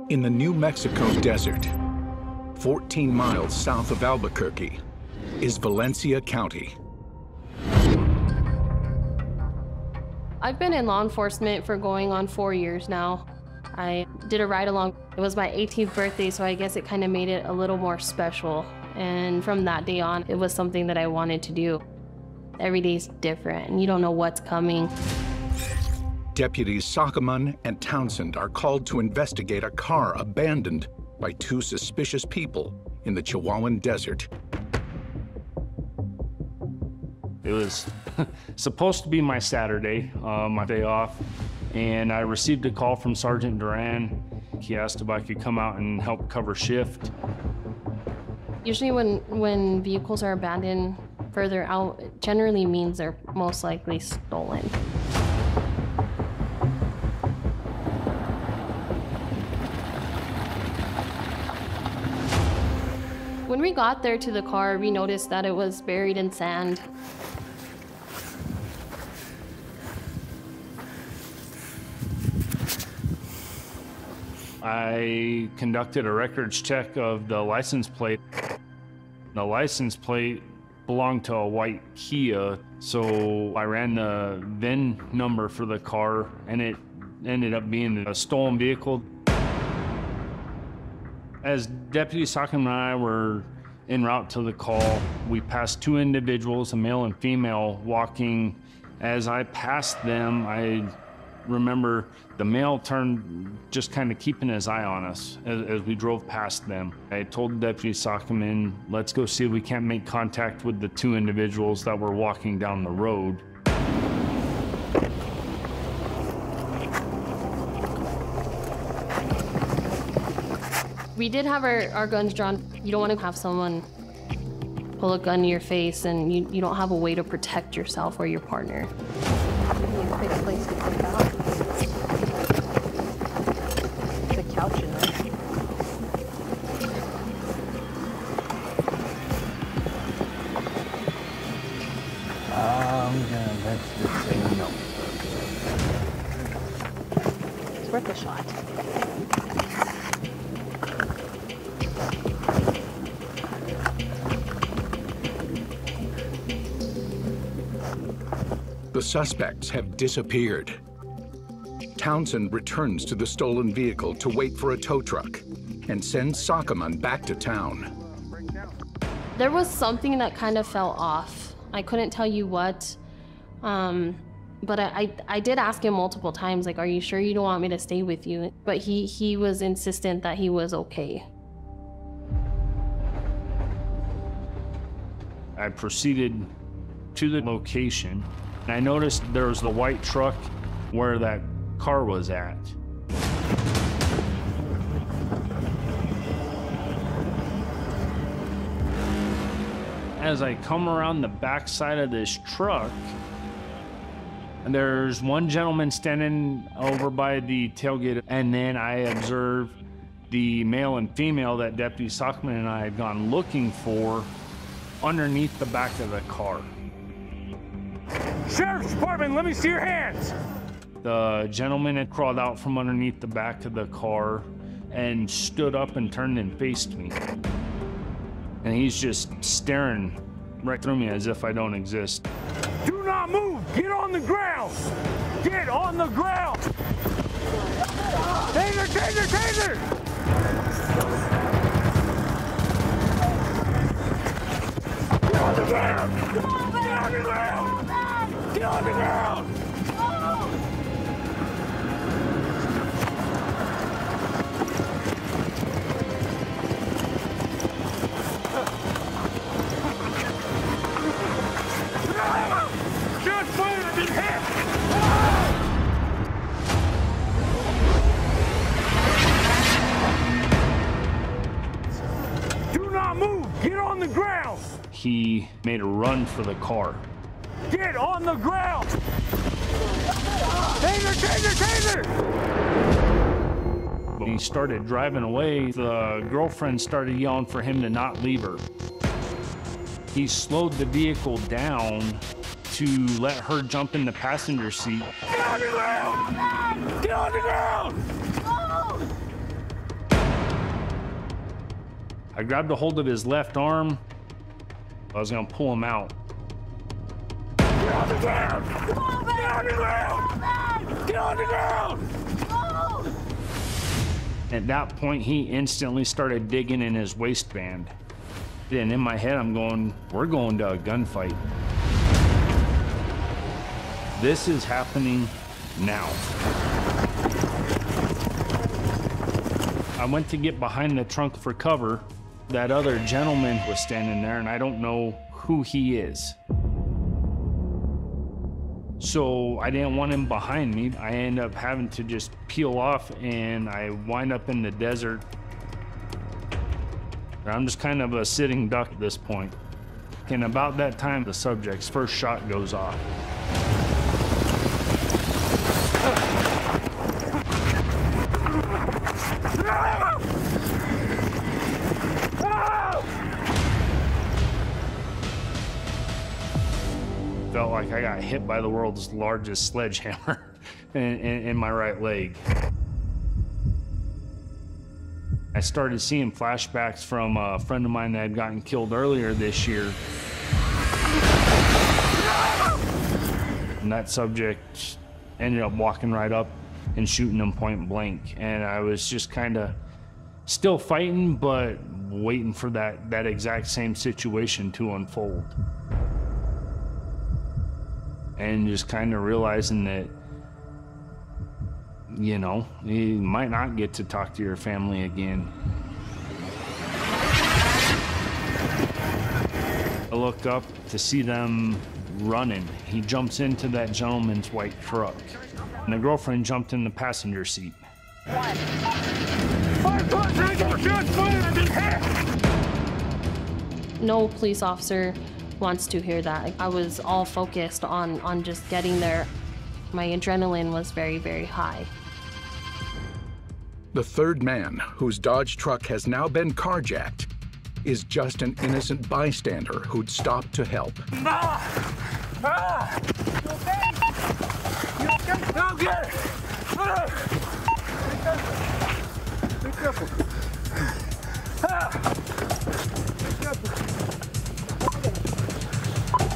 In the New Mexico desert, 14 miles south of Albuquerque, is Valencia County. I've been in law enforcement for going on 4 years now. I did a ride-along. It was my 18th birthday, so I guess it kind of made it a little more special. And from that day on, it was something that I wanted to do. Every day's different, and you don't know what's coming. Deputies Sockaman and Townsend are called to investigate a car abandoned by two suspicious people in the Chihuahuan desert. It was supposed to be my Saturday, my day off, and I received a call from Sergeant Duran. He asked if I could come out and help cover shift. Usually when vehicles are abandoned further out, it generally means they're most likely stolen. When we got there to the car, we noticed that it was buried in sand. I conducted a records check of the license plate. The license plate belonged to a white Kia, so I ran the VIN number for the car, and it ended up being a stolen vehicle. As Deputy Sockaman and I were en route to the call, we passed two individuals, a male and female, walking. As I passed them, I remember the male turned, just kind of keeping his eye on us as we drove past them. I told Deputy Sockaman, let's go see if we can't make contact with the two individuals that were walking down the road. We did have our guns drawn. You don't want to have someone pull a gun in your face and you don't have a way to protect yourself or your partner. You need to pick a place to camp out. There's a couch in there. I'm gonna venture to say no. It's worth a shot. The suspects have disappeared. Townsend returns to the stolen vehicle to wait for a tow truck and sends Sockaman back to town. There was something that kind of fell off. I couldn't tell you what, but I did ask him multiple times, like, are you sure you don't want me to stay with you? But he was insistent that he was okay. I proceeded to the location, and I noticed there was the white truck where that car was at. As I come around the back side of this truck, and there's one gentleman standing over by the tailgate, and then I observe the male and female that Deputy Sockaman and I had gone looking for underneath the back of the car. Sheriff's Department, let me see your hands. The gentleman had crawled out from underneath the back of the car and stood up and turned and faced me. And he's just staring right through me as if I don't exist. Do not move, get on the ground. Get on the ground. Taser, taser, taser. Get on the ground. Get on the ground. Get on the ground. Just fired and been hit! Do not move! Get on the ground! He made a run for the car. Get on the ground! Taser, taser, taser! When he started driving away, the girlfriend started yelling for him to not leave her. He slowed the vehicle down to let her jump in the passenger seat. Get on the ground! Get on the ground! I grabbed a hold of his left arm. I was gonna pull him out. Get on the ground! Get on the ground! Get on the ground! At that point, he instantly started digging in his waistband. And in my head, I'm going, we're going to a gunfight. This is happening now. I went to get behind the trunk for cover. That other gentleman was standing there, and I don't know who he is. So I didn't want him behind me. I ended up having to just peel off, and I wind up in the desert. I'm just kind of a sitting duck at this point. And about that time, the subject's first shot goes off. Felt like I got hit by the world's largest sledgehammer in my right leg. I started seeing flashbacks from a friend of mine that had gotten killed earlier this year. And that subject ended up walking right up and shooting him point blank. And I was just kind of still fighting, but waiting for that exact same situation to unfold. And just kind of realizing that, you know, you might not get to talk to your family again. I look up to see them running. He jumps into that gentleman's white truck, and the girlfriend jumped in the passenger seat. No police officer wants to hear that. I was all focused on just getting there. My adrenaline was very, very high. The third man, whose Dodge truck has now been carjacked, is just an innocent bystander who'd stopped to help. You okay? You okay? I'm good. Be careful. Be careful.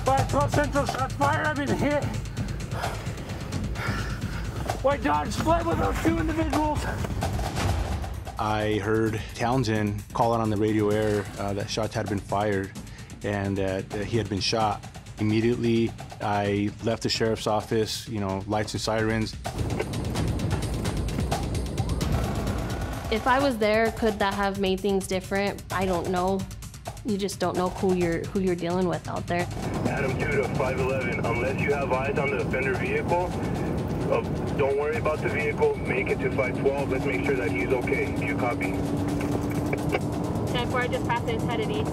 512 Central, shot fired. I've been hit. White Dodge split with those two individuals. I heard Townsend call out on the radio air that shots had been fired and that he had been shot. Immediately, I left the sheriff's office, you know, lights and sirens. If I was there, could that have made things different? I don't know. You just don't know who you're dealing with out there. Adam 2 to 511, unless you have eyes on the offender vehicle, don't worry about the vehicle, make it to 512, let's make sure that he's okay. You copy? 10-4, I just passed it, it's headed east.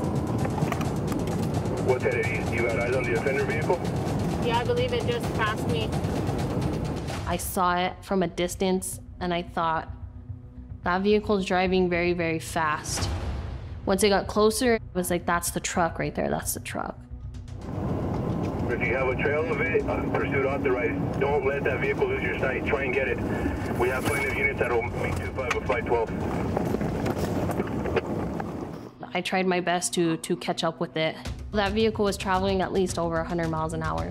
What's headed east? You got eyes on the offender vehicle? Yeah, I believe it just passed me. I saw it from a distance, and I thought, that vehicle's driving very, very fast. Once it got closer, it was like, that's the truck right there, that's the truck. If you have a trail of it, pursuit authorized. Don't let that vehicle lose your sight. Try and get it. We have plenty of units that will make 2-5 of 512. I tried my best to catch up with it. That vehicle was traveling at least over 100 miles an hour.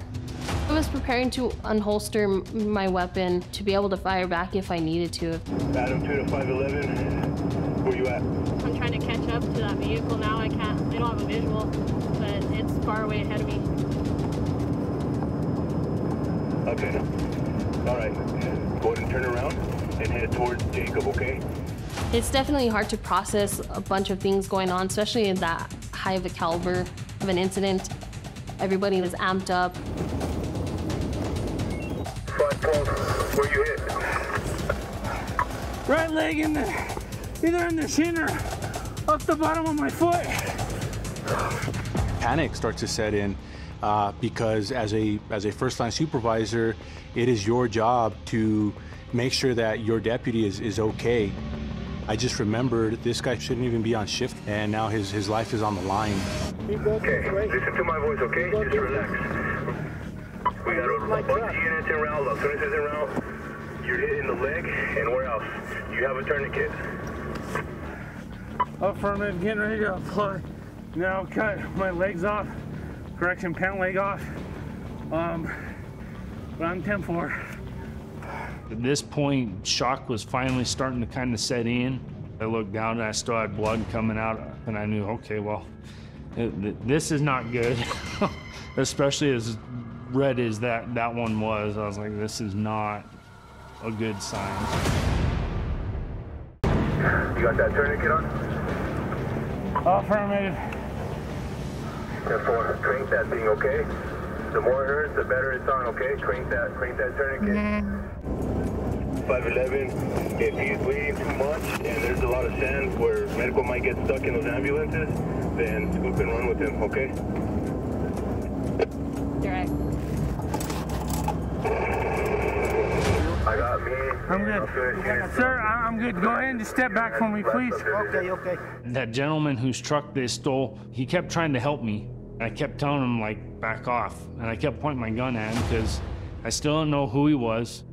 I was preparing to unholster my weapon to be able to fire back if I needed to. Adam 2 to 511, where you at? I'm trying to catch up to that vehicle now. I don't have a visual, but it's far away ahead of me. Okay. All right. Go ahead and turn around and head towards Jacob, okay? It's definitely hard to process a bunch of things going on, especially in that high of a caliber of an incident. Everybody was amped up. 512, where you hit? Right leg in the, either in the shin or up the bottom of my foot. Panic starts to set in because as a first-line supervisor, it is your job to make sure that your deputy is okay. I just remembered this guy shouldn't even be on shift, and now his life is on the line. Okay, listen to my voice, okay? Just relax. We got a bunch of units en route. As soon as it's en route, you're hitting the leg, and where else? You have a tourniquet. Affirmative, getting ready to apply. Now cut my legs off. Correction, pant leg off. But I'm 10-4. At this point, shock was finally starting to kind of set in. I looked down and I still had blood coming out, and I knew, okay, well, this is not good. Especially as red as that one was. I was like, this is not a good sign. You got that tourniquet on? Affirmative. 10-4, crank that thing, okay? The more it hurts, the better it's on, okay? Crank that tourniquet. 511, if he's bleeding too much and there's a lot of sand where medical might get stuck in those ambulances, then scoop and run with him, okay? You're right. I got me. I'm good. Sir, I'm good. Go ahead and just step back for me, please. Okay. That gentleman whose truck they stole, he kept trying to help me. I kept telling him, like, back off. And I kept pointing my gun at him because I still don't know who he was.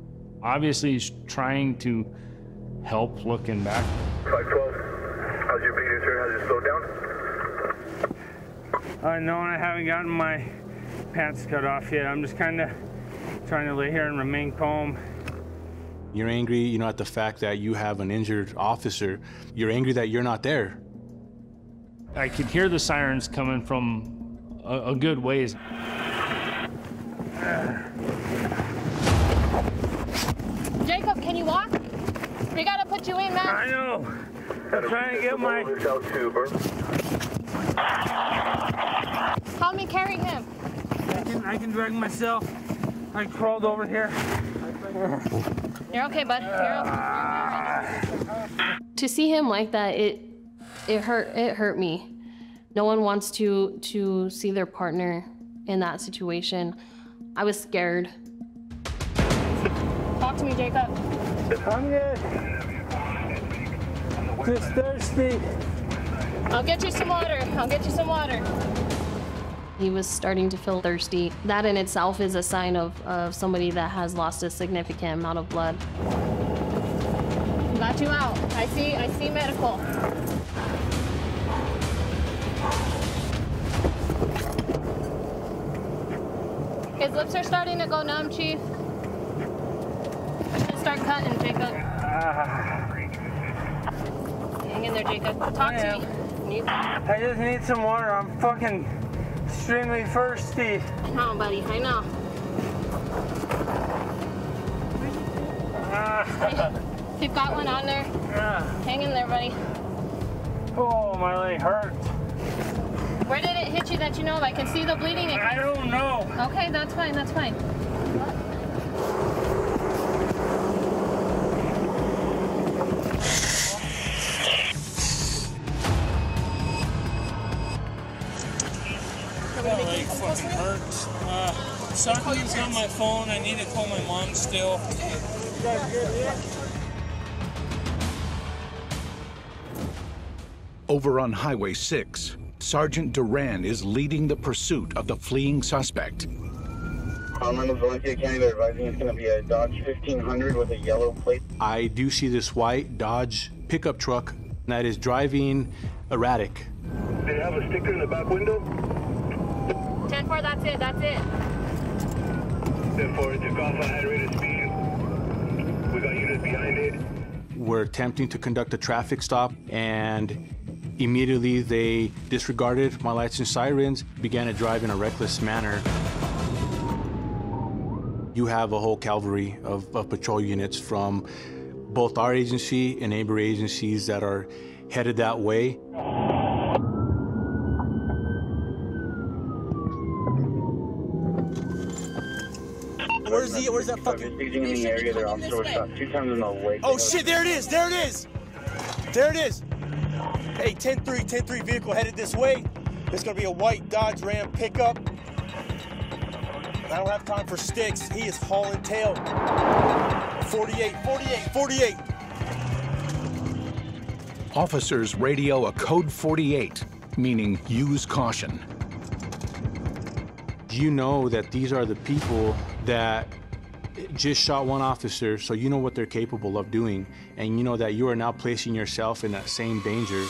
Obviously, he's trying to help looking back. 512, how's your bleeding, sir? Has it slowed down? No, I haven't gotten my pants cut off yet. I'm just kind of trying to lay here and remain calm. You're angry, at the fact that you have an injured officer. You're angry that you're not there. I could hear the sirens coming from a good ways. Jacob, can you walk? We gotta put you in, man. I know. I'm trying to get my... Help me carry him. I can drag myself. I crawled over here. You're okay, bud. You're okay. To see him like that, it hurt me. No one wants to see their partner in that situation. I was scared. Talk to me, Jacob. I'm good. Just thirsty. I'll get you some water. He was starting to feel thirsty. That in itself is a sign of somebody that has lost a significant amount of blood. Got you out. I see medical. His lips are starting to go numb, Chief. I'm gonna start cutting, Jacob. Hang in there, Jacob. Talk to me. I just need some water. I'm fucking extremely thirsty. I know, buddy. I know. You've got one on there. Hang in there, buddy. Oh, my leg hurts. Where did it hit you that you know of? I can see the bleeding. I don't know. Okay, that's fine. That's fine. My leg fucking hurts. Something's on my phone. I need to call my mom still. You guys good here? Over on Highway 6, Sergeant Duran is leading the pursuit of the fleeing suspect. Valencia County, they're advising it's going to be a Dodge 1500 with a yellow plate. I do see this white Dodge pickup truck that is driving erratic. They have a sticker in the back window? 10-4, that's it. 10-4, took off at high rate of speed. We got units behind it. We're attempting to conduct a traffic stop, and immediately they disregarded my lights and sirens, began to drive in a reckless manner. You have a whole cavalry of patrol units from both our agency and neighbor agencies that are headed that way. Where's that fucking... in the area, they're on short stop 2 times in the way. Oh shit, there it is! There it is! Hey, 10-3 vehicle headed this way. There's gonna be a white Dodge Ram pickup. I don't have time for sticks. He is hauling tail. 48. Officers radio a code 48, meaning use caution. You know that these are the people that just shot one officer, so you know what they're capable of doing, and you know that you are now placing yourself in that same danger.